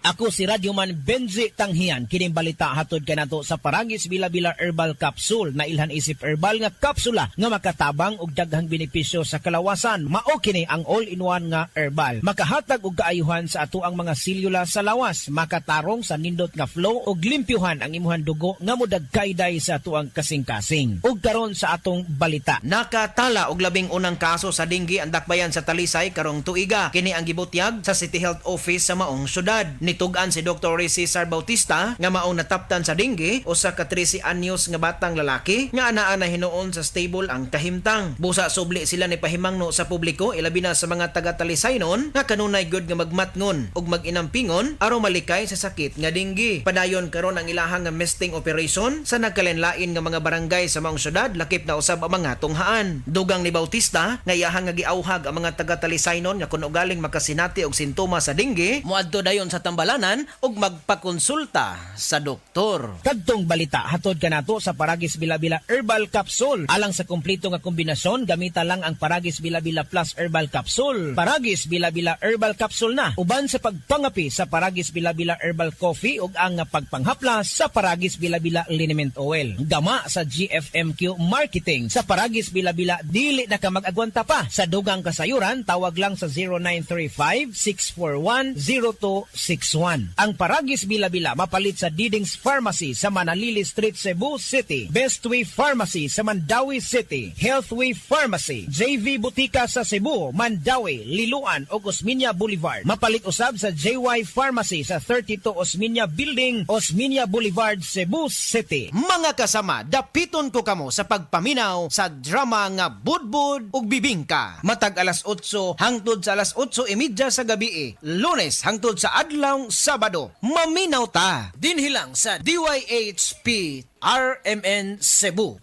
Ako si Radyoman Benji Tanghian. Kining balita hatod kanato sa Paragis Bila-Bila Herbal Capsule na ilhan isip herbal nga kapsula nga makatabang og daghang benepisyo sa kalawasan. Mao kini ang all-in-one nga herbal. Makahatag og kaayuhan sa ato ang mga selula sa lawas, makatarong sa nindot nga flow og limpyuhan ang imuhang dugo nga modagkayday sa tuang kasing-kasing. Ug karon sa atong balita. Nakatala og labing unang kaso sa dengue ang dakbayan sa Talisay karong tuiga. Kini ang gibutyag sa City Health Office sa maong syudad. Nitugan si Dr. Cesar Bautista nga maong nataptan sa dengue usa ka 13 anyos nga batang lalaki nga anaa na hinuon sa stable ang kahimtang. Busa subli sila ni pahimangno sa publiko ilabi na sa mga taga Talisay noon nga kanunay gud nga magmatngon ug mag-inampingon aron malikay sa sakit nga dengue. Padayon karon ang ilahang nga misting operation sa nagkalenlain nga mga barangay sa maong syudad lakip na usab ang mga tunghaan. Dugang ni Bautista nga iyahang nga giawhag ang mga taga Talisay noon nga kun ugaling makasinati og sintomas sa dengue moadto dayon sa tambalanan ug magpakonsulta sa doktor. Kadtong balita hatod kanato sa Paragis Bila-Bila Herbal Capsule. Alang sa kumpleto nga kombinasyon, gamita lang ang Paragis Bila-Bila Plus Herbal Capsule. Paragis Bila-Bila Herbal Capsule na uban sa pagpangapi sa Paragis Bila-Bila Herbal Coffee ug ang pagpanghaplas sa Paragis Bila-Bila Liniment Oil. Gama sa GFMQ Marketing sa Paragis Bila-Bila dili na ka mag-agwanta pa. Sa dugang kasayuran tawag lang sa 0935-641-0261. Ang Paragis Bila-Bila mapalit sa Diding's Pharmacy sa Manalili Street, Cebu City, Bestway Pharmacy sa Mandawi City, Healthway Pharmacy, JV Butika sa Cebu, Mandawi, Liloan ug Osmeña Boulevard. Mapalit usab sa JY Pharmacy sa 32 Osmeña Building, Osmeña Boulevard, Cebu City. Mga kasama, dapiton ko kamo sa pagpaminaw sa drama nga Budbud ug Bibingka. Matag alas 8 hangtod sa alas 8:30 sa gabi, Lunes hangtod sa adlaw Sabado. Maminaw ta dinhi lang sa DYHP RMN Cebu.